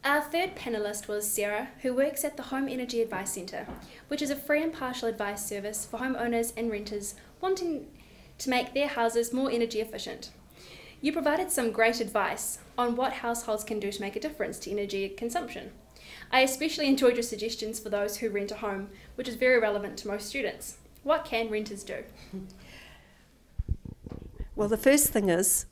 Our third panellist was Sarah, who works at the Home Energy Advice Centre, which is a free and partial advice service for homeowners and renters wanting to make their houses more energy efficient. You provided some great advice on what households can do to make a difference to energy consumption. I especially enjoyed your suggestions for those who rent a home, which is very relevant to most students. What can renters do? Well, the first thing is,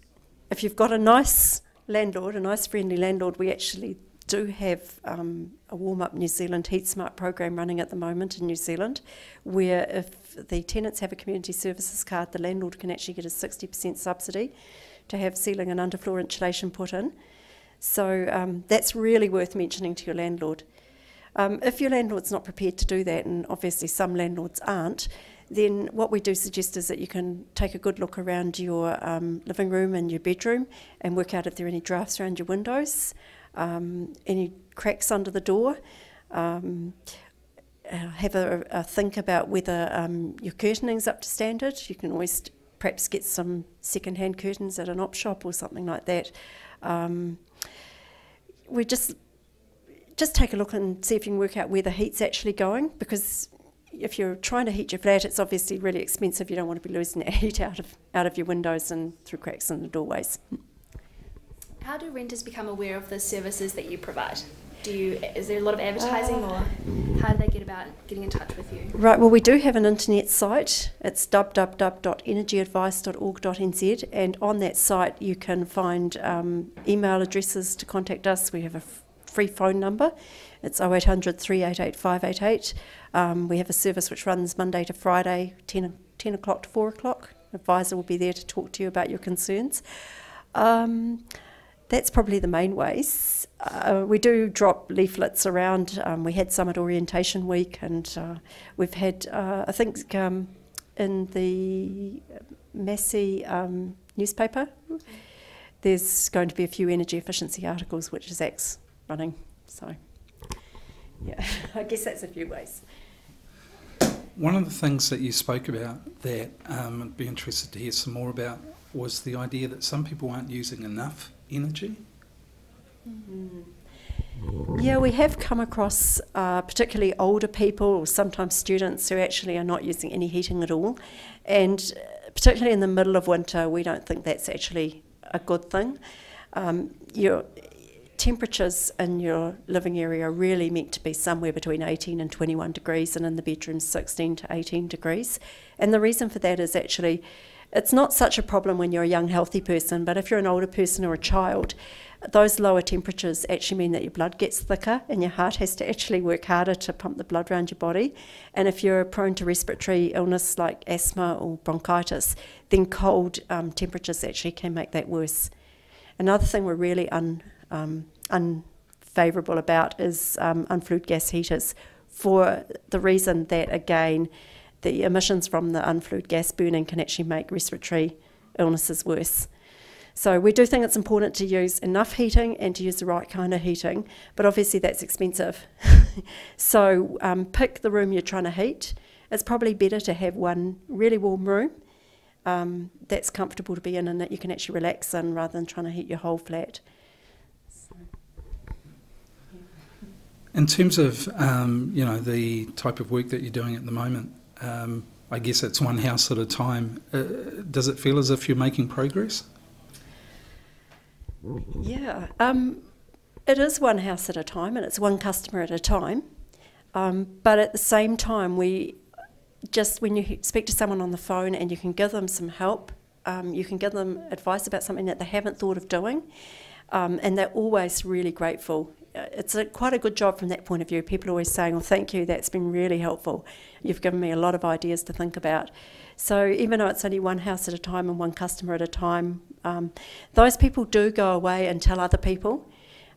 if you've got a nice landlord, a nice friendly landlord, we actually do have a Warm Up New Zealand Heat Smart program running at the moment in New Zealand, where if the tenants have a community services card, the landlord can actually get a 60% subsidy to have ceiling and underfloor insulation put in. So that's really worth mentioning to your landlord. If your landlord's not prepared to do that, and obviously some landlords aren't, then what we do suggest is that you can take a good look around your living room and your bedroom and work out if there are any drafts around your windows, any cracks under the door. Have a think about whether your curtaining's up to standard. You can always perhaps get some second-hand curtains at an op shop or something like that. We just take a look and see if you can work out where the heat's actually going, because if you're trying to heat your flat, it's obviously really expensive. You don't want to be losing that heat out of your windows and through cracks in the doorways. How do renters become aware of the services that you provide? Is there a lot of advertising, or how do they get about getting in touch with you? Right, well, we do have an internet site. It's www.energyadvice.org.nz, and on that site you can find email addresses to contact us. We have a free phone number. It's 0800 388 588. We have a service which runs Monday to Friday, 10 o'clock to 4 o'clock. An advisor will be there to talk to you about your concerns. That's probably the main ways. We do drop leaflets around. We had some at Orientation Week, and we've had, I think, in the Massey newspaper, there's going to be a few energy efficiency articles which Zach's running. So, yeah, I guess that's a few ways. One of the things that you spoke about that I'd be interested to hear some more about was the idea that some people aren't using enough energy. Yeah, we have come across particularly older people or sometimes students who actually are not using any heating at all, and particularly in the middle of winter we don't think that's actually a good thing. Your temperatures in your living area are really meant to be somewhere between 18 and 21 degrees, and in the bedrooms 16 to 18 degrees, and the reason for that is actually it's not such a problem when you're a young healthy person, but if you're an older person or a child, those lower temperatures actually mean that your blood gets thicker and your heart has to actually work harder to pump the blood around your body. And if you're prone to respiratory illness like asthma or bronchitis, then cold temperatures actually can make that worse. Another thing we're really unfavourable about is unflued gas heaters, for the reason that, again, the emissions from the unflued gas burning can actually make respiratory illnesses worse. So we do think it's important to use enough heating and to use the right kind of heating, but obviously that's expensive. So pick the room you're trying to heat. It's probably better to have one really warm room that's comfortable to be in and that you can actually relax in, rather than trying to heat your whole flat. So, yeah. In terms of the type of work that you're doing at the moment, I guess it's one house at a time. Does it feel as if you're making progress? Yeah, it is one house at a time, and it's one customer at a time. But at the same time, when you speak to someone on the phone and you can give them some help, you can give them advice about something that they haven't thought of doing, and they're always really grateful. It's quite a good job from that point of view. People are always saying, "Oh, thank you, that's been really helpful. You've given me a lot of ideas to think about." So even though it's only one house at a time and one customer at a time, those people do go away and tell other people.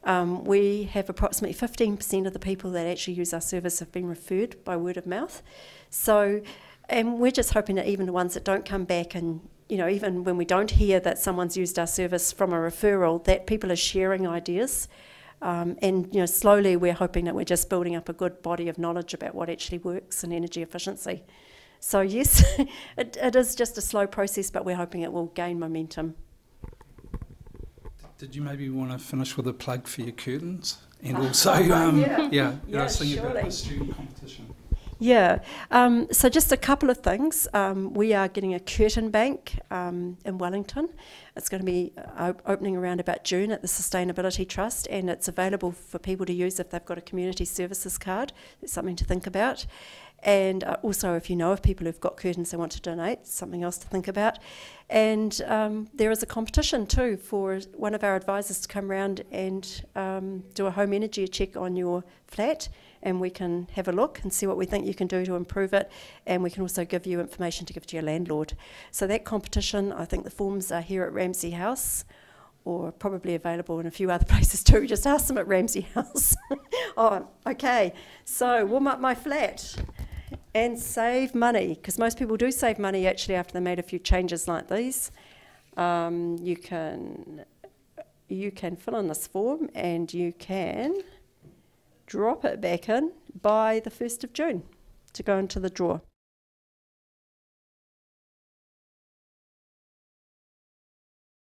We have approximately 15% of the people that actually use our service have been referred by word of mouth. So, and we're just hoping that even the ones that don't come back, and even when we don't hear that someone's used our service from a referral, that people are sharing ideas. And slowly we're hoping that we're just building up a good body of knowledge about what actually works in energy efficiency. So yes, it is just a slow process, but we're hoping it will gain momentum. Did you maybe want to finish with a plug for your curtains? And also, yeah, I was thinking about surely. the student competition. Yeah, so just a couple of things. We are getting a Kitten Bank in Wellington. It's going to be opening around about June at the Sustainability Trust, and it's available for people to use if they've got a community services card. It's something to think about. And also, if you know of people who've got curtains they want to donate, something else to think about. And there is a competition too for one of our advisors to come around and do a home energy check on your flat, and we can have a look and see what we think you can do to improve it, and we can also give you information to give to your landlord. So that competition, I think the forms are here at Ramsey House, or probably available in a few other places too. Just ask them at Ramsey House. Oh, okay. So warm up my flat and save money, because most people do save money actually after they made a few changes like these. You can fill in this form and you can drop it back in by the 1st of June to go into the drawer.